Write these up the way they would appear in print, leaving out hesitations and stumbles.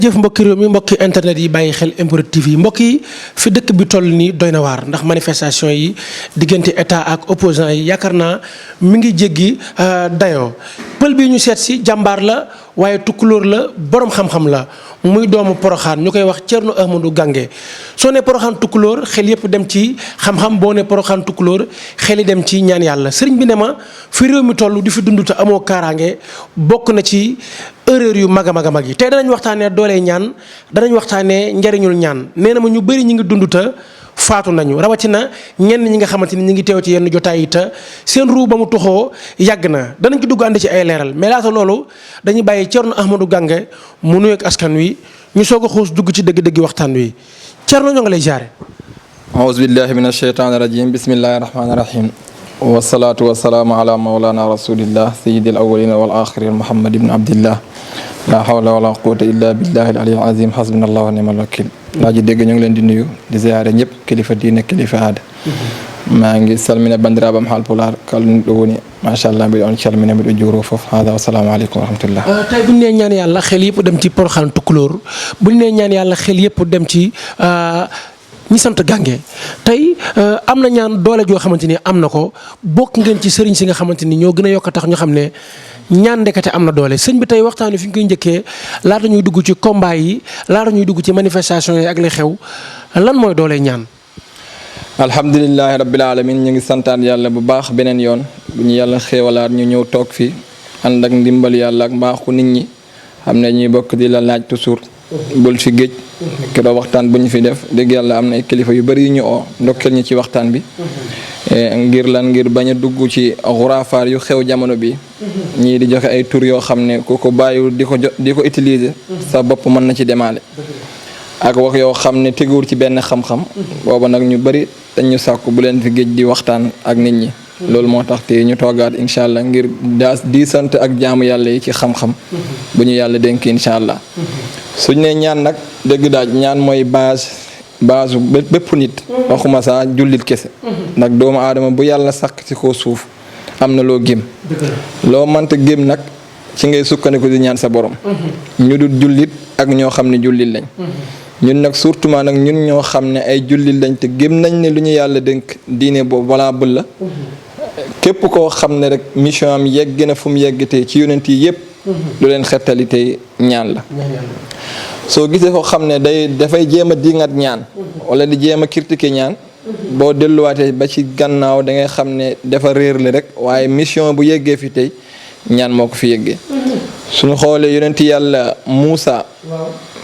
jëf mbokki réew mi mbokki internet yi bàyyi xel MPROD TV yi mbokk yi fi dëkk bi toll nii doy na waar ndax manifestation yi diggante état ak opposant yi yaakaar naa mi ngi jéggi dayoo pël bi ñu seet si jàmbaar la waaye tukkulóor la borom xam-xam la muy doomu Poroxaan ñu koy wax Thierno Ahmadou Gange soo ne Poroxaan tukkulóor xel yëpp dem ci xam-xam boo ne Poroxaan tukkulóor xel yi dem ci ñaan yàlla sëriñ bi ne ma fi réew mi toll di fi dund te amoo kaaraange bokk na ci erreur yu mag a mag yi tey danañ waxtaanee doole ñaan danañ waxtaanee njariñul ñaan nee na ma ñu bëri ñi ngi dund te faatu nañu rawatina ñenn ñi nga xamante ni ñi ngi teew ci yenn jotaay yi te seen ruu ba mu toxoo yàgg na danañ ci dugg ànd ci ay leeral mais laata loolu dañuy bàyyi Thierno Ahmadou Gange mu nuyoog askan wi ñu soog a xuus dugg ci dëgg-dëgg waxtaan wi Thierno ñoo ngi lay jaare. auzu billahi min asheytaani rajim bismillahi rahmaani rahim wasalaatu wasalaamu ala mawlana rasulillah sayidil awalina wal axirin muhammad ibn abdillah la hawla wala quwwata illa billahi al aliyyil azim hasbunallahu wa ni'mal wakil laa ji dégg ñu ngi leen di nuyu di ziyaare ñëpp kilifa diine kilifa aada maa ngi salmina bandiraɓam haalpulaar kala ɗo woni machallah mbiɗa on calmina mbiɗo juuro fof hada wassalamu aleykum wa rahmatullah tey bu ñu nee ñaan yàlla xel yëpp dem ci Poroxaan tukkulóor bu ñu nee ñaan yàlla xel yëpp dem ci ñi sant Gange tey am na ñaan doole joo xamante ni am na ko bokk ngeen ci sëriñ si nga xamante ni ñoo gën a yokk a tax ñu xam ne ñaan ndekete am na doole sëñ bi tey waxtaan wi fi ñu koy njëkkee laata ñuy dugg ci combat yi laata ñuy dugg ci manifestation yi ak li xew lan mooy doole ñaan. alhamdulilahi rabbil alamin ñu ngi santaan yàlla bu baax beneen yoon bu ñu yàlla xéewalaat ñu ñëw toog fii ànd ak ndimbal yàlla ak mbaaxu nit ñi xam ne ñuy bokk di la laaj toujours bul fi géej keroog waxtaan bu ñu fi def dégg yàlla am na ay kilifa yu bëri yu ñu oo ndokkeel ñi ci waxtaan bi ngir bañ a dugg ci xuraafaar yu xew jamono bi ñii di joxe ay tur yoo xam ne ku ko bàyyiwul di ko utiliser sa bopp mën na ci demaale ak wax yoo xam ne teguwul ci benn xam-xam booba nag ñu bëri dañ ñu sàkku bu leen fi géej di waxtaan ak nit ñi loolu moo tax te ñu toogaat incha allah ngir di sant ak jaamu yàlla yi ci xam-xam bu ñu yàlla dénk incha allah suñ ne ñaan nag dëgg daaj ñaan mooy base bépp nit waxuma saa jullit kese nag doomu aadama bu yàlla sàkk ci ko suuf am na loo gém loo mënta gém nag ci ngay sukkandiku di ñaan sa borom ñu dul jullit ak ñoo xam ne jullit lañ ñun nag surtout nag ñun ñoo xam ne ay jullit lañ te gém nañ ne lu ñu yàlla dénk diine boobu balaa bël la képp koo xam ne rek mission am yegg na fu mu yegg tey ci yonent yi yëpp lu leen xettali tey ñaan la soo gisee ko xam ne dafay jéem a dingat ñaan wala di jéem a critiquer ñaan boo delluwaatee ba ci gannaaw da ngay xam ne dafa réer la rek waaye mission bu yeggee fi tey ñaan moo ko fi yeggee suñu xoolee yonent yàlla Muusa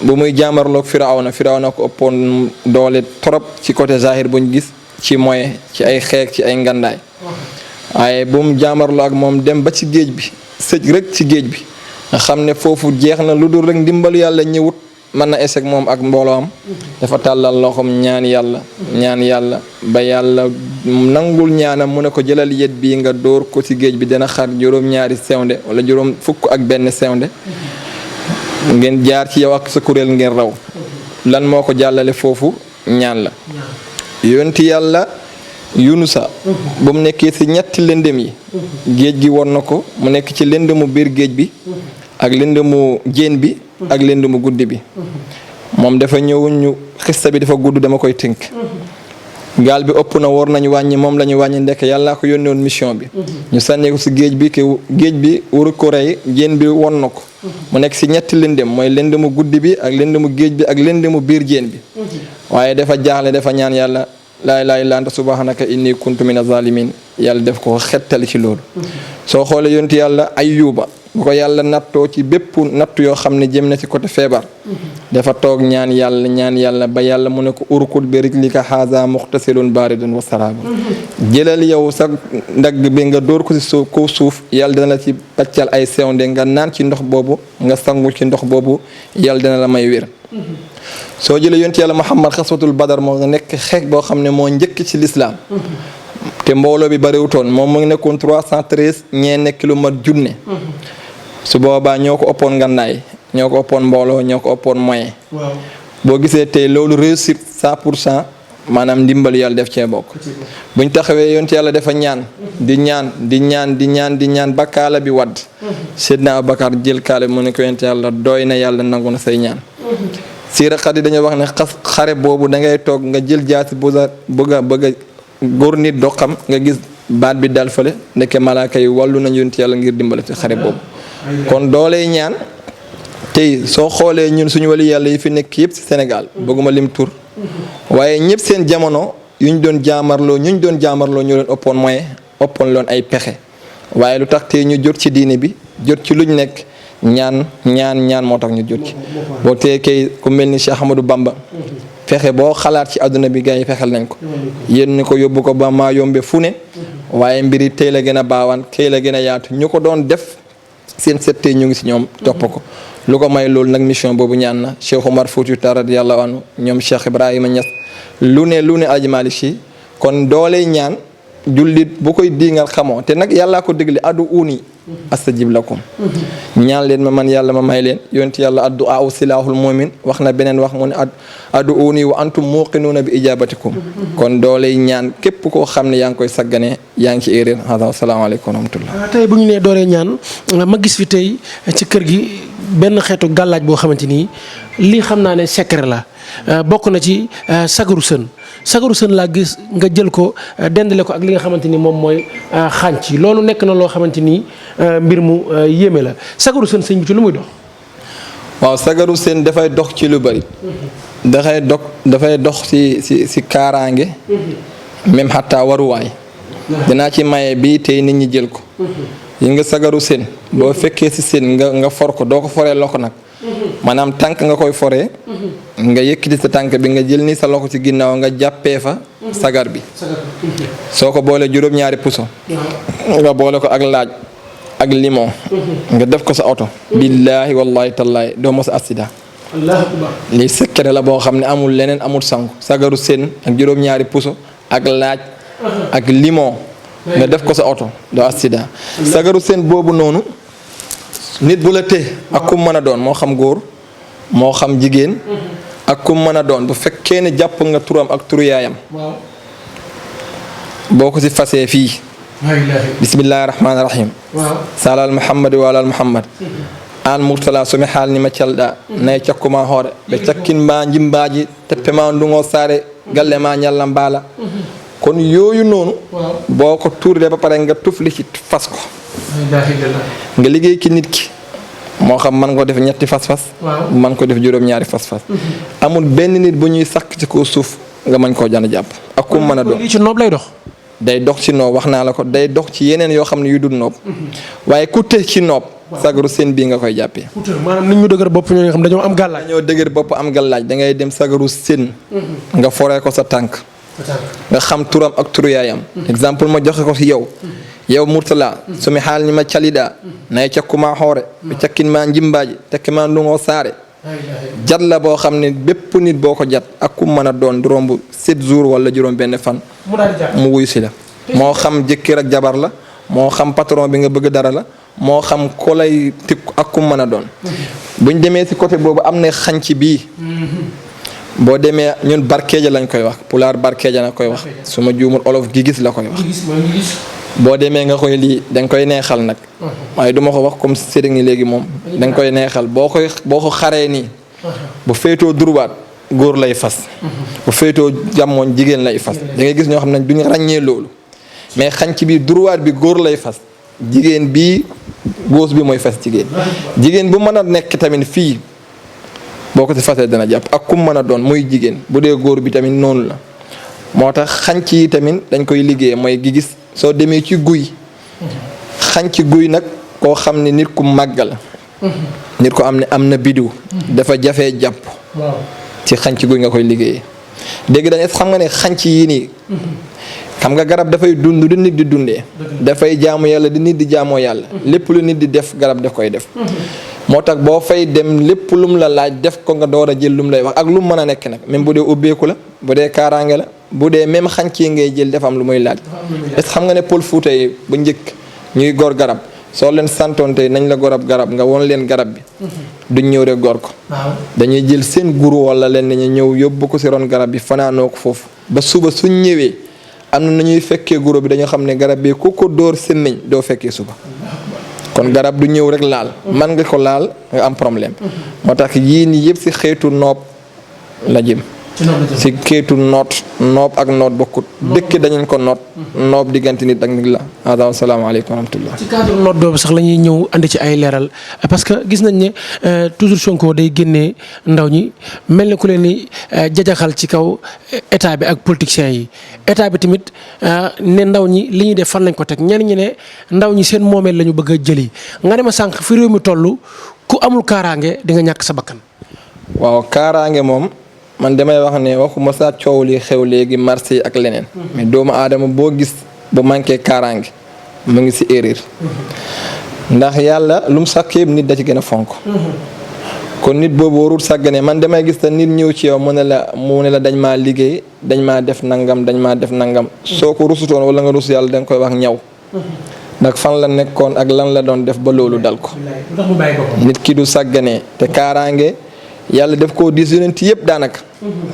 bu muy jaamarloog Firawna ko ëppoon doole trop ci côté zahir buñ gis ci moyen ci ay xeek ci ay ngandaay waaye bu mu jaamarloo ak moom dem ba ci géej bi sëj rek ci géej bi nga xam ne foofu jeex na lu dul rek ndimbalu yàlla ñëwut mën na échec moom ak mbooloo am dafa tàllal loxoom ñaan yàlla ba yàlla nangul ñaanam mu ne ko jëlal yet bii nga dóor ko ci géej bi dana xar juróom-ñaari sewnde wala juróom fukk ak benn sewnde ngeen jaar ci yow ak sa kuréel ngeen raw lan moo ko jàllale foofu ñaan la yonti yàlla Yunusa ba mu nekkee ci ñetti lëndëm yi géej gi won na ko mu nekk ci lëndëmu biir géej bi ak lëndëmu jéen bi ak lëndëmu guddi bi moom dafa ñëw ñu xista bi dafa gudd dama koy tënk gaal bi ëpp na war nañu wàññi moom la ñu wàññi ndekk yàllaa ko yónni woon mission bi ñu sànnee ko ci géej bi ke géej bi waru ko rey jéen bi won na ko mu nekk ci ñetti lëndëm mooy lëndëmu guddi bi ak lëndëmu géej bi ak lëndëmu biir jéen bi waaye dafa jaaxle dafa ñaan yàlla laa ilaaha illa anta subhanaka inni kuntu mina zalimin yàlla def ko xettali ci loolu soo xoolee yonent yàlla Ayyuba bu ko yàlla nattoo ci bépp nattu yoo xam ne jëm na ci côté feebar dafa toog ñaan yàlla ba yàlla mu ne ko urkul bi rijlika haza muxtasilun baridun wa sarabun jëlal yow sa ndagg bi nga dóor ko ci kaw suuf yàlla dana la ci paccal ay sewnde nga naan ci ndox boobu nga sangu ci ndox boobu yàlla dana la may wér soo jëlee yonent yàlla Muhammad xaswatul badar moo nga nekk xeex boo xam ne moo njëkk ci lislaam te mbooloo bi bariwutoon moom mu ngi nekkoon 313 ñee nekk lu mat junne su boobaa ñoo ko ëppoon ngannaay ñoo ko ëppoon mbooloo ñoo ko ëppoon moyen boo gisee tey loolu réussite 100% maanaam ndimbal yàlla def cee bokk buñ taxawee yonent yàlla dafa ñaan di ñaan ba kaala bi wadd Seydina Abubakar jël kaala bi mu ne ko yonent yàlla doy na yàlla nangu na say ñaan siirakat yi dañoo wax ne xare boobu da ngay toog nga jël jaasi bëgg a góor nit doxam nga gis baat bi dal fële ndeke malaaka yi wàllu nañu yonent yàlla ngir dimbale ci xare boobu. kon dooley ñaan tey soo xoolee ñun suñu wali yàlla yi fi nekk yëpp ci Sénégal bëgguma lim tur waaye ñëpp seen jamono ñu doon jaamarloo ñoo leen ëppoon moyen ëppoon loon ay pexe waaye lu tax tey ñu jot ci diine bi jot ci luñ nekk ñaan moo tax ñu jot ci. boo tee kay ku mel ni Cheikh Ahmadou Bamba fexe boo xalaat ci àdduna bi gars yi fexeel nañ ko yéen ni ko yóbbu ko ba maa yombe fu ne waaye mbiri tey la gën a baawaan tey la gën a yaatu ñu ko doon def seen settee ñu ngi si ñoom topp ko. lu ko may loolu nag mission boobu ñaan na Cheikh Omar Foutiyou Tall radiyallahu anhu ñoom Cheikh Ibrahima Niass lu ne Alaaji Maalik Si kon dooley ñaan jullit bu koy diingal xamoo te nag yàllaa ko digle addu uuni astajib lakum ñaan leen ma man yàlla ma may leen yonent yàlla addu aaw silaahul mu'min wax na beneen wax mu ne addu uuni wa antum muuqinuuna bi ijabatikum kon dooley ñaan képp koo xam ne yaa ngi koy sagganee yaa ngi ci erreur hada asalaamaaleykum wa rahmatullah. tey bu ñu nee dooley ñaan ma gis fi tey ci kër gi benn xeetu gàllaaj boo xamante ni lii xam naa ne secret la bokk na ci sagaru sën laa gis nga jël ko dendale ko ak li nga xamante ni moom mooy xànc loolu nekk na loo xamante ni mbir mu yéeme la sagaru sën sëñ bi ci lu muy dox. waaw sagaru sën dafay dox ci lu bari. dafay dox ci kaaraange. même xataa waruwaay. dinaa ci maye bii tey nit ñi jël ko. yi nga sagaru sën boo fekkee ci sën nga for ko doo ko foree loxo nag. maanaam tànk nga koy foree. nga yëkkati sa tànk bi nga jël ni sa loxo ci ginnaaw nga jàppee fa sagar bi. soo ko boolee juróom-ñaari puso. nga boole ko ak laaj ak limon. nga def ko sa oto. billaahi wallaahi tallaahi doo mos a accident. lii secret la boo xam ne amul leneen amul sangu sagaru sën ak juróom-ñaari puso ak laaj ak limon. nga def ko sa oto doo accident. sagaru sën boobu noonu. nit bu la tee ak kum mën a doon moo xam góor moo xam jigéen ak kum mën a doon bu fekkee ne jàpp nga turam ak turu yaayam boo ko si fasee fii bismillahi rahmaani rahim salal muhammad wa alal muhammad an murtala somi haalni ma calɗa nayi cakkuma hoore ɓe cakkin ma jimbaaji teppe ma ndungo saare galle ma ñalla mbaala kon yooyu noonu boo ko tuurde ba pare nga tufli ci fas ko nga liggéey ki nit ki moo xam man ko def ñetti fas-fas man ko def juróom-ñaari fas-fas amul benn nit bu ñuy sakk ci ko suuf nga mañ koo jana jàpp ak ku mën a doon ci noob lay dox day dox ci noob wax naa la ko day dox ci yeneen yoo xam ne yu dul noob waaye ku te ci noob sagaru sën bii nga koy jàppee maanaam nit ñu dëgër bopp ñoo xam dañoo am gàllaaj dëgër bopp am gàllaaj da ngay dem sagaru sën nga foree ko sa tànk nga xam turam ak turu yaayam exemple ma joxe ko ci yow Murtala somi haalni ma caliɗa nayi cakkuma hoore ɓe cakkinma jimbaaji tekkema ndungo saare jat la boo xam ne bépp nit boo ko jat ak kum mën a doon du romb 7 jours wala juróom benn fan mu wuyu si la moo xam jëkkër ak jabar la moo xam patron bi nga bëgg dara la moo xam ko lay tikku ak kum mën a doon buñ demee ci côté boobu am na xànc bii boo demee ñun barkeeja lañ koy wax pulaar barkeeja la koy wax su ma juumul olof gi gis la koy wax boo demee nga koy lii danga koy neexal nag waaye duma ko wax comme sëriñ ni léegi moom danga koy neexal boo ko xaree nii bu féetoo droite góor lay fas bu féetoo jàmmooñ jigéen lay fas da ngay gis ñoo xam ne duñu ràññee loolu mais xànc bi droite bi góor lay fas jigéen bi gauche bi mooy fas jigéen bu mën a nekk tamit fii boo ko ci fasee dana jàpp ak kum mën a doon muy jigéen bu dee góor bi tamit noonu la moo tax xànc yi tamit dañ koy liggéey mooy gi gis soo demee ci guy xànc guy nag koo xam ne nit ku màgg la nit ko am na bidiw dafa jafee jàpp ci xànc guy nga koy liggéeyee dégg dañ xam nga ne xànc yi nii xam nga garab dafay dund di nit di dundee dafay jaamu yàlla di nit di jaamoo yàlla lépp lu nit di def garab daf koy def moo tax boo fay dem lépp lum la laaj def ko nga door a jël lum lay wax ak lum mën a nekk nag même bu dee ubbeeku la bu dee kaaraange la bu dee même xànc yi ngay jël dafa am lu muy laaj est xam nga ne Pël Fuuta yi ba njëkk ñuy gor garab soo leen santoon tey nañ la gorab garab nga won leen garab bi duñ ñëw rek gor ko dañuy jël seen guru wala leen dañuy ñëw yóbbu ko si ron garab bi fanaanoo ko foofu ba suba suñ ñëwee am na ñuy fekkee guru bi dañoo xam ne garab bi ku ko dóor semmiñ doo fekkee suba kon garab du ñëw rek laal man nga ko laal nga am problème moo tax yii nii yëpp si xeetu noob la jëm si kéetu noob ak noot bokkut dëkk dañu ko noob diggante nit ak nit la hada asalaamaaleykum wa rahmatullah. ci cadre noot boobu sax la ñuy ñëw andi ci ay leeral parce que gis nañ ne toujours Sonko day génnee ndaw ñi mel ni ku leen ni jajaxal ci kaw état bi ak politiciens yi état bi tamit ne ndaw ñi li ñuy def fan lañ ko teg ñenn ñi ne ndaw ñi seen moomeel la ñu bëgg a jëli nga ne ma sànq fi réew mi toll ku amul kaaraange di nga ñàkk sa bakkan. waaw kaaraange moom. man damay wax ne waxuma saa coow li xew léegi marché yi ak leneen. mais doomu aadama boo gis bu manqué kaaraange mu ngi si erreur. ndax yàlla lu mu sàkk yëpp nit da ci gën a fonk. kon nit boobu warul sàggane man damay gis te nit ñëw ci yow mu ne la dañ maa liggéey dañ maa def nangam. soo ko rusutoon wala nga rus yàlla da nga koy wax ñaw. ndax fan la nekkoon ak lan la doon def ba loolu dal ko. nit ki du sàggane te kaaraange. yàlla def koo diis yonent yëpp daanaka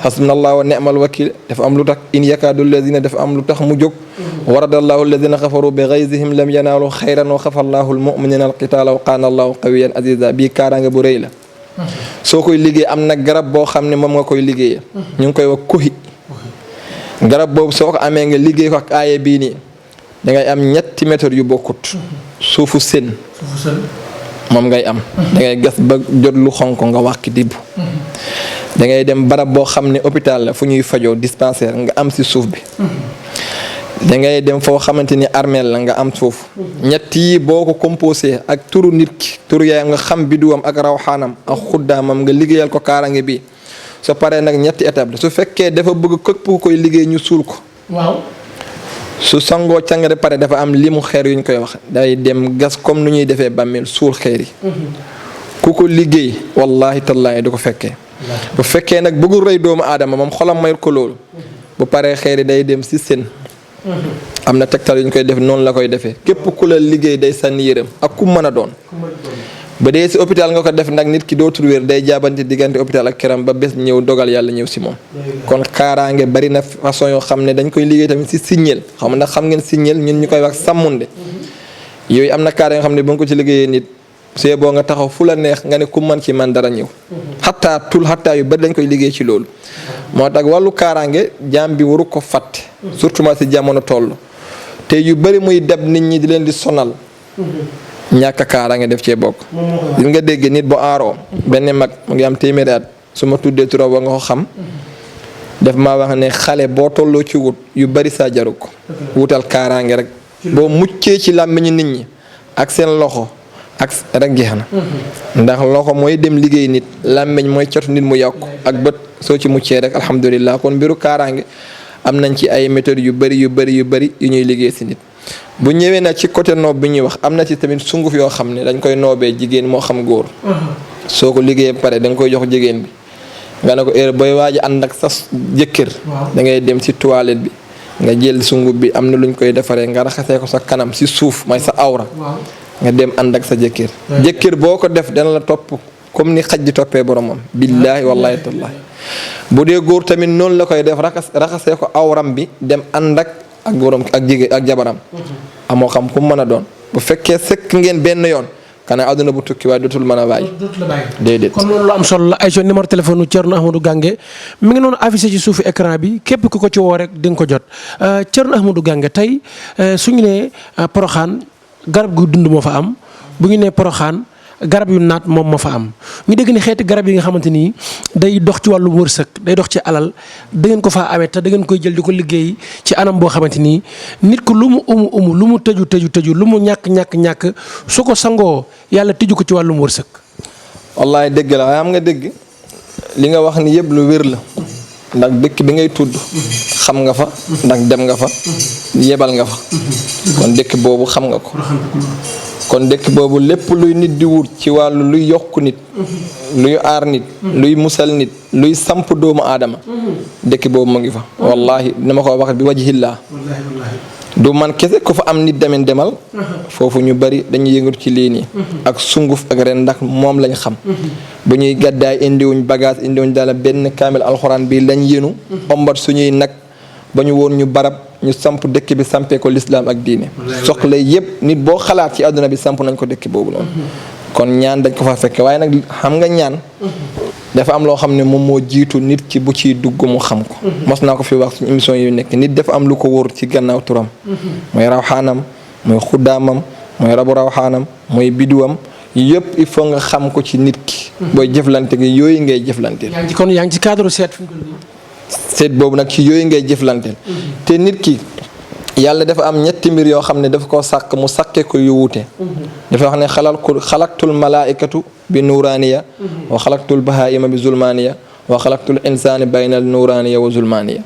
hasbunallahu wa ni'mal wakil dafa am lu tax in yakaadu alladina dafa am lu tax mu jóg waradallahu alladina kafaru bi gayzihim lam yanaalu xayran wa xafa allahu almuminina alqitaala wa kaana allahu qawiyan aziza bii kaaraange bu rëy la soo koy liggéey am na garab boo xam ne moom nga koy liggéeyee ñu ngi koy wax kuhi garab boobu soo ko amee nga liggéey ko ak aaye bii nii dangay am 3 mètres yu bokkut suufu sën moom ngay am dangay gas ba jot lu xonk nga wàkki dibb dangay dem barab boo xam ne hôpital la fu ñuy fajoo dispensaire nga am si suuf bi dangay dem foo xamante ni armeel la nga am foofu 3 yi boo ko composé ak turu nit ki turu yaayam nga xam biduwam ak rawxaanam ak xuddaamam nga liggéeyal ko kaarange bi soo paree nag 3 étape la su fekkee dafa bëgg képp ku koy liggéey ñu suul ko waaw su sangoo cangare pare dafa am limu xeer yu ñu koy wax day dem gas comme nu ñuy defee bàmmeel suul xeer yi ku ko liggéey wallahi tallaahi du ko fekkee bu fekkee nag bëggul rey doomu aadama moom xolam mayut ko loolu bu paree xeer yi day dem si seen am na tegtal yu ñu koy def noonu la koy defee képp ku la liggéey day sànni yërëm ak ku mën a doon ba dee si hôpital nga ko def nag nit ki dootul wér day jaabante diggante hôpital ak këram ba bés ñëw dogal yàlla ñëw si moom kon kaaraange bari na façon yoo xam ne dañ koy liggéey tamit si signal xam ndax xam ngeen signal ñun ñu koy wax sàmmunde yooyu am na kaaraange yoo xam ne ba nga ko ci liggéeyee nit see boo nga taxaw fu la neex nga ne ku man ci man dara ñëw xattaa yu bari dañ koy liggéey ci loolu moo tax wàllu kaaraange jaam bi waru ko fàtte surtout ma si jamono toll te yu bari muy deb nit ñi di leen di sonal ñàkk kaaraange def cee bokk li nga dégg nit bu aaroo benn mag mu ngi am téeméeri at su ma tuddee turam ba nga ko xam def maa wax ne xale boo tolloo ci wut yu bari saa jaru ko wutal kaaraange rek boo muccee ci làmmiñu nit ñi ak seen loxo ak rek jeex na ndax loxo mooy dem liggéey nit làmmiñ mooy cotu nit mu yàqu ak bët soo ci muccee rek alhamdulilah kon mbiru kaaraange am nañ ci ay méthodes yu bari yu ñuy liggéey si nit bu ñëwee nag ci côté noob bi ñuy wax am na ci tamit sunguf yoo xam ne dañ koy noobee jigéen moo xam góor soo ko liggéeyee pare da nga koy jox jigéen bi nga ne ko heure booy waaj a ànd ak sa jëkkër da ngay dem si toilette bi nga jël sunguf bi am na luñ koy defaree nga raxasee ko sa kanam si suuf mooy sa awra nga dem ànd ak sa jëkkër boo ko def dana la topp comme ni xaj di toppee boromam billaahi wallaahi tallaahi bu dee góor tamit noonu la koy def raxasee ko awram bi dem ànd ak borom ak jigéen ak jabaram amoo xam ku mën a doon bu fekkee sekk ngeen benn yoon kana àdduna bu tukki waaye dootul mën a bàyyi déedéet kon loolu am solo la ay son numéro téléphone u Thierno Ahmadou Gange mi ngi noonu affiché ci suufu écran bi képp ku ko ci woo rek di nga ko jot Thierno Ahmadou Gange tey suñu nee Porokhane garab gu dund moo fa am bu ñu nee Porokhane garab yu naat moom moo fa am ñu dégg ni xeeti garab yi nga xamante ni day dox ci wàllu wërsëg day dox ci alal da ngeen ko faa amee te da ngeen koy jël di ko liggéey ci anam boo xamante ni nit ko lu mu umu lu mu tëju lu mu ñàkk su ko sangoo yàlla tëju ko ci wàllum wërsëg. wallaay dëgg la waaye am nga dégg li nga wax ni yëpp lu wér la ndax dëkk bi ngay tudd xam nga fa ndax dem nga fa yebal nga fa kon dëkk boobu xam nga ko. kon dëkk boobu lépp luy nit di wut ci wàllu luy yokk nit luy aar nit luy musal nit luy samp doomu aadama dëkk boobu mu ngi fa wallahi dama ko wax bi wajhillah du man kese ko fa am nit demal foofu ñu bari dañuy yëngatu ci lii nii ak sunguf ak ren ndax moom lañ xam bu ñuy gàddaay indiwuñ bagage indiwuñ daala benn kaamil alxuraan bi lañ yéenu ombat suñuy nag ba ñu woon ñu barab ñu samp dëkk bi sampee ko lislaam ak diine soxla yëpp nit boo xalaat ci àdduna bi samp nañ ko dëkk boobu noonu kon ñaan dañ ko fa fekke waaye nag xam nga ñaan dafa am loo xam ne moom moo jiitu nit ki bu ciy dugg mu xam ko. mos naa ko fi wax suñu émission yi nekk nit dafa am lu ko wóor ci gannaaw turam. mooy rawxaanam mooy xuddaamam mooy rabu rawxaanam mooy biduwam yëpp il faut nga xam ko ci nit ki. booy jëflante gi yooyu ngay jëflanteel. yaa ngi ci cadre seet fi mu toll nii. seet boobu nag ci yooyu ngay jëflanteel. te nit ki yàlla dafa am ñetti mbir yoo xam ne dafa koo sàkk mu sàkkee ko yu wuute. dafa wax ne xalaqtul malaaikatu bi nuuraaniya wa xalaqtul bahaayima bi zulmaaniya wa xalaqtul insaani baynal nuuraaniya wa zulmaaniya.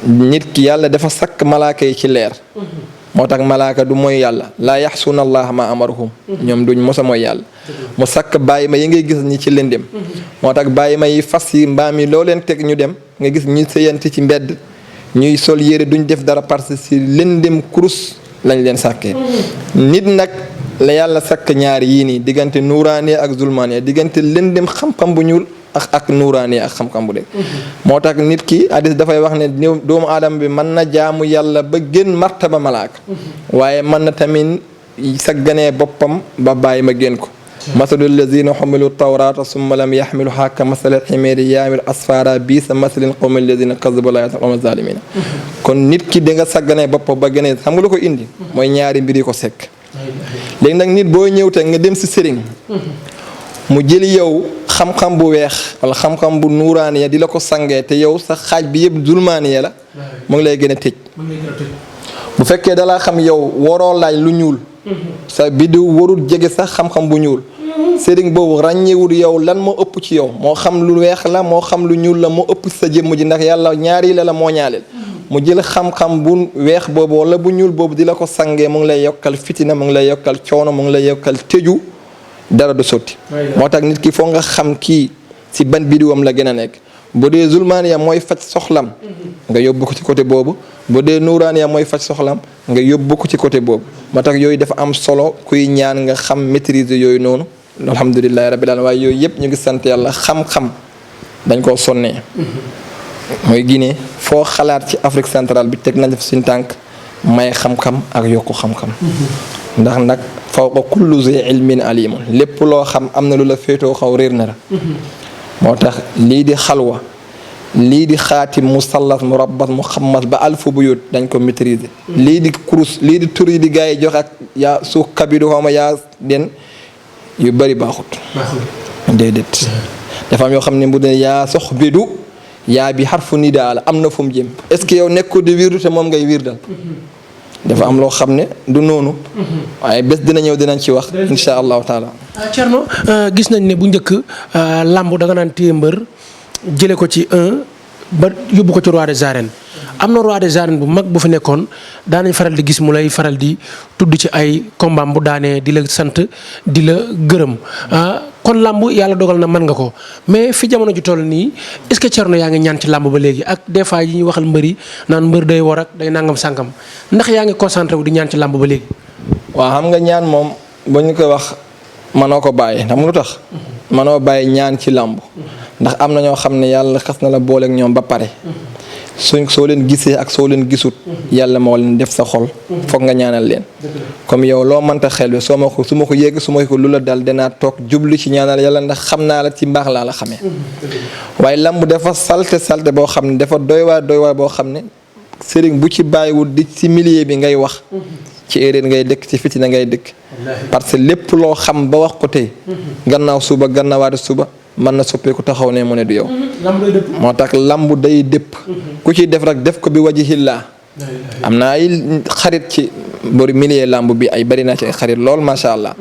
nit ki yàlla dafa sàkk malaaka yi ci leer. moo tax malaaka du mooy yàlla laa yaxsuuna allah ma amarahum ñoom duñ mosa mooy yàlla. mu sàkk bàyyi ma yi ngay gis ñi ci lëndëm. moo tax bàyyi ma yi fas yi mbaam yi loo leen teg ñu dem nga gis ñi sëyanti ci mbedd ñuy sol yére duñ def dara parce que si lëndëm kurus lañ leen sàkkee. nit nag la yàlla sàkk ñaari yii nii diggante nuuraaniya ak zulmaaniya diggante lëndëm xam-xam bu ñuul ak nuuraaniya ak xam-xam bu dee. moo tax nit ki hadis dafay wax ne doomu aadama bi mën na jaamu yàlla ba gën martaba malaaka waaye mën na tamit sagganee boppam ba bàyyi ma gën ko. masalu lazina xumilu tawrata summa lam yaxmiluha ka masali ximeeri yaamil asfara bii sa masalin qawmi lazina kazabu la yataqawma zalimina. kon nit ki di nga sagganee boppam ba gënee xam nga lu ko indi. mooy ñaari mbir yi ko sekk. léegi nag nit boo ñëw te nga dem si sëriñ. mu jëli yow xam-xam bu weex wala xam-xam bu nuuraaniya di la ko sangee te yow sa xaaj bi yëpp zulmaaniya la. mu ngi lay gën a tëj. bu fekkee dalaa xam yow waroo laaj lu ñuul. sa biddiw warul jege sax xam-xam bu ñuul. sëriñ boobu ràññewul yow lan moo ëpp ci yow moo xam lu weex la moo xam lu ñuul la moo ëpp sa jëmm ji ndax yàlla ñaari la moo ñaaleel. mu jël xam-xam bu weex boobu wala bu ñuul boobu di la ko sangee mu ngi lay yokkal fitina mu ngi lay yokkal coono mu ngi lay yokkal tëju dara du sotti. moo tax nit ki foog nga xam kii si ban biddiwam la gën a nekk. bu dee zulmaaniya mooy faj soxlam nga yóbbu ko ci côté boobu bu dee nuuraaniya mooy faj soxlam nga yóbbu ko ci côté boobu moo tax yooyu dafa am solo kuy ñaan nga xam maîtriser yooyu noonu alhamdulilahi rabbil alamin waaye yooyu yëpp ñu ngi sant yàlla xam-xam dañ koo sonnee mooy Guinée foo xalaat ci Afrique centrale bi teg nañ def suñu tànk may xam-xam ak yokku xam-xam ndax nag fawqa kullu zi ilmin alimun lépp loo xam am na lu la féetoo xaw réer na la moo tax lii di xalwa lii di xaatim musallas murabbat muxammas ba alfu buyut dañ ko maîtriser. lii di kurus lii di tur yi di gars yi joxe ak yaa suuf kabidu xaw ma yaa den yu bëri baaxut. déedéet dafa am yoo xam ne bu dee yaa sox bidu yaa bi xarfu nidaa la am na fu mu jëm est-ce que yow nekkul di wirdu te moom ngay wirdal. dafa am loo xam ne du noonu. waaye bés dina ñëw dinañ ci wax. incha allahu taala. Thierno gis nañ ne bu njëkk làmb da nga naan téye mbër jëlee ko ci 1 ba yóbbu ko ci roi des arènes am na roi des arènes bu mag bu fi nekkoon daanañ faral di gis mu lay faral di tudd ci ay combat bu daanee di la sant di la gërëm kon làmb yàlla dogal na mën nga ko mais fi jamono ji toll nii est-ce que Thierno yaa ngi ñaan ci làmb ba léegi ak des fois yi ñuy waxal mbër yi naan mbër day war ak day nangam sànkam ndax yaa ngi concentré wu di ñaan ci làmb ba léegi. waaw xam nga ñaan moom ba ñu koy wax mënoo ko bàyyi xam nga lu tax. mënoo bàyyi ñaan ci làmb ndax am na ñoo xam ne yàlla xas na la booleek ñoom ba pare soo leen gisee ak soo leen gisut yàlla moo leen def sa xol foog nga ñaanal leen comme yow loo mënta xel bi su ma ko yéeg su ma ko lu la dal danaa toog jublu ci ñaanal yàlla ndax xam naa la ci mbaax laa la xamee waaye làmb dafa salte boo xam ne dafa doy waar boo xam ne sëriñ bu ci bàyyiwul di ci milieu bi ngay wax ci erreur ngay dëkk ci fitina ngay dëkk parce que lépp loo xam ba wax ko tey gannaaw suba gannaawaati suba mën na soppeeku taxaw ne mu ne du yow moo tax lamb day dëpp ku ci def rek def ko bi wajihillah am na ay xarit ci bori milieu lamb bi ay bari naa ci ay xarit lool macha allah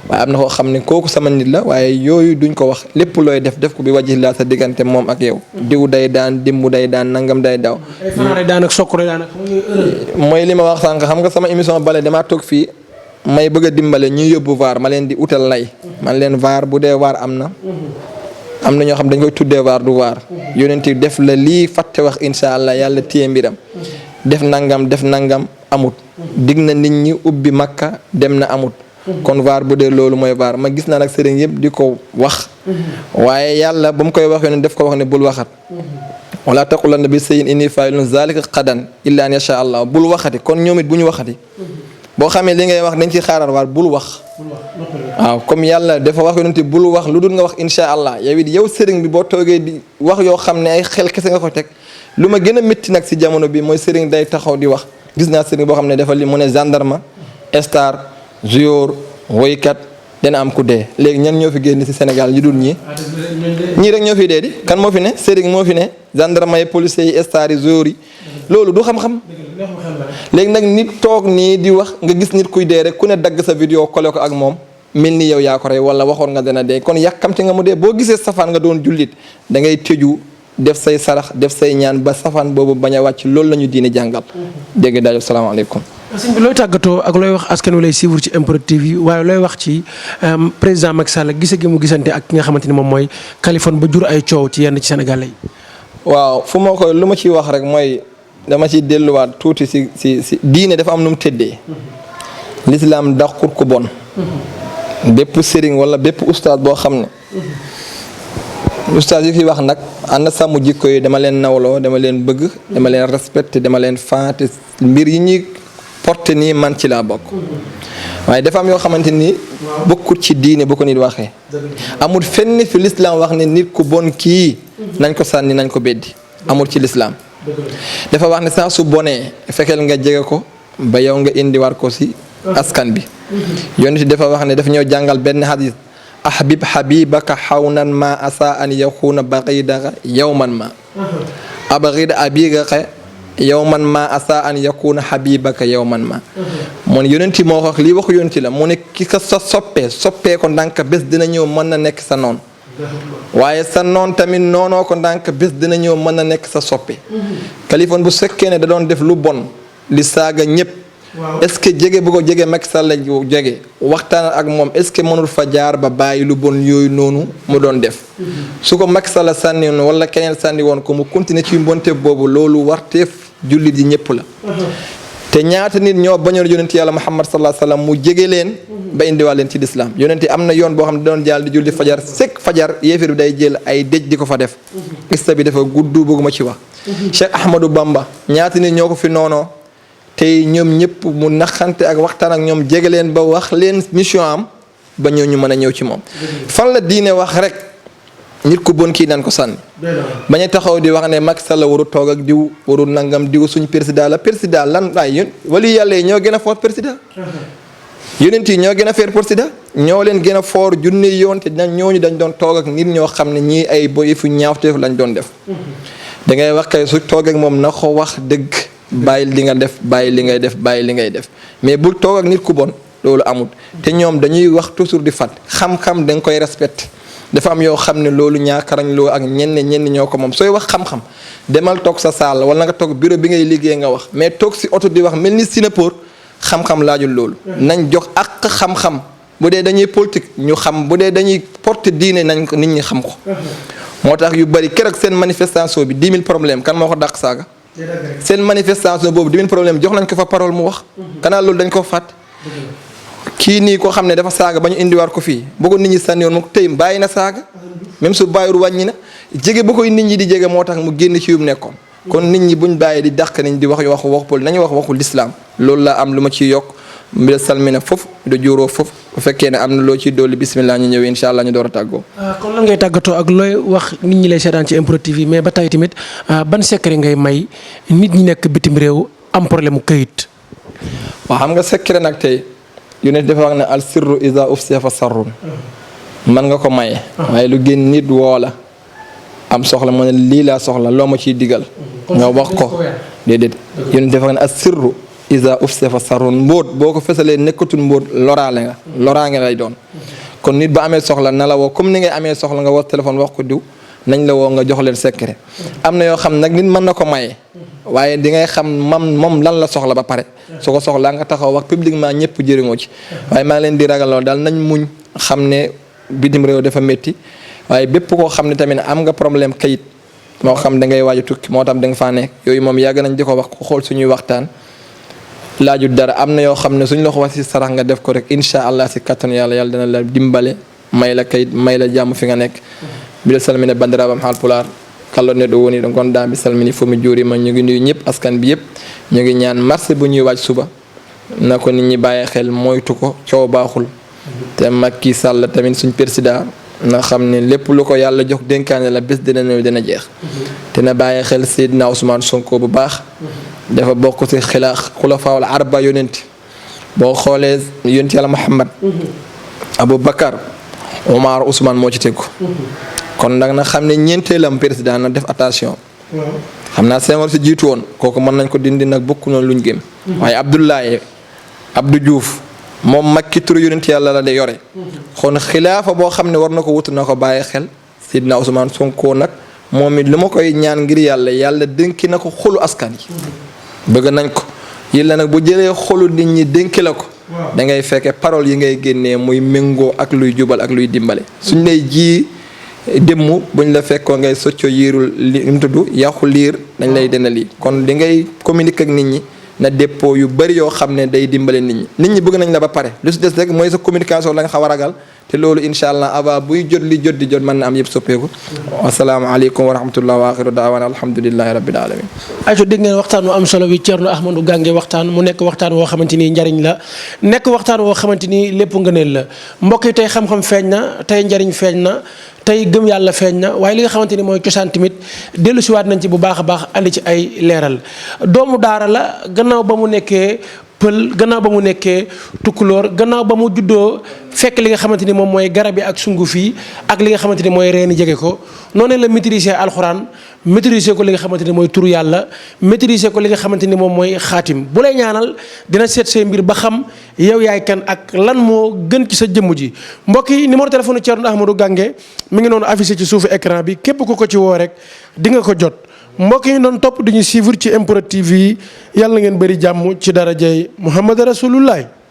waaye am na koo xam ne kooku sama nit la waaye yooyu duñ ko wax lépp looy def ko bi wajihillah sa diggante moom ak yow diw day daan dimbu day daan nangam day daw mooy li ma wax sànq xam nga sama émission bale damaa toog fii may bëgg a dimbale ñuy yóbbu vaar ma leen di utal lay man leen vaar bu dee vaar am na ñoo xam dañ koy tuddee vaar du vaar yonent def la lii fàtte wax incha allah yàlla téye mbiram def nangam amut dig na nit ñi ubbi makka dem na amut kon vaar bu dee loolu mooy vaar ma gis naa nag sëriñ yëpp di ko wax waaye yàlla ba mu koy wax yonent def ko wax ne bul waxat wala taqulanna bi shay'in inni fa'ilun zalika qadan illa an yasha allah bul waxati kon ñoom it bu ñu waxati boo xamee li ngay wax dañ ci xaaral waar bul wax waaw comme yàlla dafa wax yonent bul wax lu dul nga wax incha allah yow it yow sëriñ bi boo toogee di wax yoo xam ne ay xel kese nga ko teg lu ma gën a métti nag si jamono bi mooy sëriñ day taxaw di wax gis naa sëriñ boo xam ne dafa li mu ne gendarme star joueur woykat dina am ku dee léegi ñan ñoo fi génn si Sénégal ñu dul ñii rek ñoo fi dee di kan moo fi ne sëriñ moo fi ne gendarme yi policiers yi star yi joueur yi loolu du xam-xam léegi nag nit toog nii di wax nga gis nit kuy dee rek ku ne dagg sa vidéo collé ko ak moom mel ni yow yaa ko rey wala waxoon nga dana dee kon yàkkamti nga mu dee boo gisee safaan nga doon jullit da ngay tëju def say sarax def say ñaan ba safaan boobu bañ a wàcc loolu la ñu diine jàngal dégg daal salaamaaleykum. sëñ bi looy tàggatoo ak looy wax askan wi lay suivre ci MPROD TV waaye looy wax ci président Macky Sall gise gi mu gisante ak ki nga xamante ni moom mooy Kaliphone ba jur ay coow ci yenn ci Sénégal yi. waaw fu ma ko lu ma ciy wax rek mooy dama ciy delluwaat tuuti si diine dafa am nu mu tëddee. l'islam dàqut ko bon. bépp sëriñ wala bépp ustaas boo xam ne. ustaas yi fi wax nag ànd sàmm jikko yi dama leen nawloo dama leen bëgg dama leen respecté dama leen faate mbir yi ñuy porté nii man ci laa bokk. waaye dafa am yoo xamante ni bokkut ci diine bu ko nit waxee. amul fenn fi l'islam wax ne nit ku bon kii. nañ ko sànni nañ ko beddi amul ci l'islam. dafa wax ne saa su bonee fekkeel nga jege ko ba yow nga indiwaat ko si askan bi. yonent dafa wax ne dafa ñëw jàngal benn hadis ahbib habibaka xawnan ma asa an yakuna baghidaka yawman ma abghid abigaka yawman ma asa an yakuna habibaka yawman ma mon yonent moo wax lii waxu yonent la mu ne ki ka sa soppee ko ndànk bés dina ñëw mën na nekk sa noon waaye sa noon tamit noonoo ko ndànk bés dina ñëw mën na nekk sa soppe Kaliphone bu fekkee ne da doon def lu bon li saaga ñëpp est-ce que jege bu ko jege Macky Sall la jege waxtaan ak moom est-ce que mënul fa jaar ba bàyyi lu bon yooyu noonu mu doon def su ko Macky Sall sànni woon wala keneen sànni woon ko mu continuer ci mbonte boobu loolu warteef jullit yi ñëpp la te ñaata nit ñoo bañoon yonent yàlla Muhammad sallallahu alayhi wasallam mu jege leen ba indiwaat leen ci lislaam yonent am na yoon boo xam ne doon jàll di julli fajar sek fajar yéefir bi day jël ay dëj di ko fa def ista bi dafa gudd bëgguma ci wax Cheikh Ahmadou Bamba ñaata nit ñoo ko fi noonoo tey ñoom ñëpp mu naxante ak waxtaan ak ñoom jege leen ba wax leen mission am ba ñoo ñu mën a ñëw ci moom fan la diine wax rek nit ku bon kii naan ko sànni bañ a taxaw di wax ne Macky Sall waru toog ak diw waru nangam diw suñ président la président lan waay yéen wali yàlla yi ñoo gën a fort président yonent yi ñoo gën a feer président ñoo leen gën a fort junni yoon te ñooñu dañ doon toog ak nit ñoo xam ne ñii ay boy fu ñaawteef lañ doon def da ngay wax kay su toog ak moom na ko wax dëgg bàyyi li nga def bàyyi li ngay def bàyyi li ngay def mais bul toog ak nit ku bon loolu amul te ñoom dañuy wax toujours di fat xam-xam da nga koy respecté dafa am yoo xam ne loolu ñaakarañ loo ak ñenn ñoo ko moom sooy wax xam-xam demal toog sa salle wala nga toog bureau bi ngay liggéey nga wax mais toog si oto di wax mel ni sinapor xam-xam laajul loolu nañ jox ak xam-xam bu dee dañuy politique ñu xam bu dee dañuy porte diine nañ ko nit ñi xam ko moo tax yu bari keroog seen manifestation bi 10 000 problème kan moo ko dàq saaga seen manifestation boobu 10 000 problème jox nañ ko fa parole mu wax kanaa loolu dañ ko fàtt kii nii koo xam ne dafa saaga ba ñu indiwaat ko fii boo ko nit ñi sànni woon mu tey bàyyi na saaga même su bàyyiwul wàññi na jege ba koy nit ñi di jege moo tax mu génn ci yu mu nekkoon kon nit ñi buñ bàyyi di dàq nañ di wax waxu pol nañu wax waxu lislaam loolu la am lu ma ciy yokk mbiɗa salmina fof mbiɗa juuroo fof bu fekkee ne am na loo ciy dolli bismillah ñu ñëw incha allah ñu door a tàggoo. kon lan ngay tàggatoo ak looy wax nit ñi lay seetaan ci MPROD TV mais ba tey tamit ban secret ngay may nit ñi nekk bitim réew am problème mu këyit. waaw xam nga secret nag tey yonent dafa wax ne al sirru iza ufsiya fa sarrun man nga ko maye. waaye lu gën nit woo la am soxla mu ne lii laa soxla loo ma ciy digal. nga wax ko déedéet yonent dafa wax ne al sirru isa ufse fa sarun mbóot boo ko fesalee nekkatul mbóot loraange lay doon kon nit ba amee soxla na la woo comme ni ngay amee soxla nga woo téléphone wax ko diw nañ la woo nga jox leen secret am na yoo xam nag nit mën na ko maye waaye di ngay xam moom lan la soxla ba pare su ko soxlaa nga taxaw wax publiquement ñëpp jëriñoo ci waaye maa ngi leen di ragaloo daal nañ muñ xam ne bitim réew dafa métti waaye bépp koo xam ne tamit am nga problème kayit moo xam da ngay waaj a tukki moo tam da nga faa nekk yooyu moom yàgg nañ di ko wax ko xool suñuy waxtaan laaju dara am na yoo xam ne suñ la ko wax si sarax nga def ko rek incha allah si kattan yàlla dana la dimbale may la kayit may la jàmm fi nga nekk biɗa salmina bandiraɓam haalpular kala neɗɗo woni ɗo gonɗa mi salmini fomi juurima ñu ngi nuyu ñëpp askan bi yëpp ñu ngi ñaan marché bu ñuy waaj suba na ko nit ñi bàyyi xel moytu ko coow baaxul te Macky Sall tamit suñ président na xam ne lépp lu ko yàlla jox dénkaane la bés dina ñëw dina jeex te na bàyyi xel Seydina Ousmane Sonko bu baax dafa bokk ci xulafaawul arba yonent boo xoolee yonent yàlla Muhammad Abou Bakar Omar Ousmane moo ci tegu kon nag na xam ne ñeenteelam président na def attention xam naa Senghor si jiitu woon kooku mën nañ ko dindi nag bokku noonu luñ gëm waaye Abdoulaye Abdou Diouf moom Macky turu yonent yàlla la de yore kon xilaafa boo xam ne war na ko wut na ko bàyyi xel Seydina Ousmane Sonko nag moom it li ma koy ñaan ngir yàlla dénki na ko xolu askan yi bëgg nañ ko yàlla nag bu jëlee xolu nit ñi dénki la ko da ngay fekke parole yi ngay génnee muy méngoo ak luy jubal ak luy dimbale suñ lay ji démmu buñ la fekkoo ngay soccoo yiirul li mu tudd yàqu liir dañ lay dena lii kon li ngay communiquer ak nit ñi na dépôt yu bëri yoo xam ne day dimbale nit ñi bëgg nañ la ba pare lu si des rek mooy sa communication la nga xaw a ragal te loolu incha allah avant buy jot li jot di jot mën na am yëpp soppeeku asalaamaaleykum wa rahmatullah wa axiru daawana alhamdulilahi rabbil alamin ayco dégg ngeen waxtaan wu am solo wi Thierno Ahmadou Gange waxtaan mu nekk waxtaan woo xamante ni njariñ la nekk waxtaan woo xamante ni lépp ngëneel la mbokk yi tey xam-xam feeñ na tey njariñ feeñ na tey gëm yàlla feeñ na waaye li nga xamante ni mooy cosaan tamit dellu siwaat nañ ci bu baax a baax andi ci ay leeral doomu daara la gannaaw ba mu nekkee pël gannaaw ba mu nekkee tukkulóor gannaaw ba mu juddoo fekk li nga xamante ni moom mooy garab yi ak sunguf yi ak li nga xamante ni mooy reeni jege ko noonu la maîtriser alxuraan maîtriser ko li nga xamante ni mooy turu yàlla maîtriser ko li nga xamante ni moom mooy xaatim bu lay ñaanal dina seet say mbir ba xam yow yaay kan ak lan moo gën ci sa jëmm ji mbokk yi numéro téléphone Thierno Ahmadou Gange mi ngi noonu affiché ci suufu écran bi képp ku ko ci woo rek di nga ko jot mbokk yi doon topp di ñu suivre ci MPROD TV yi yàlla na ngeen bëri jàmm ci darajay Muhammad Rasulullah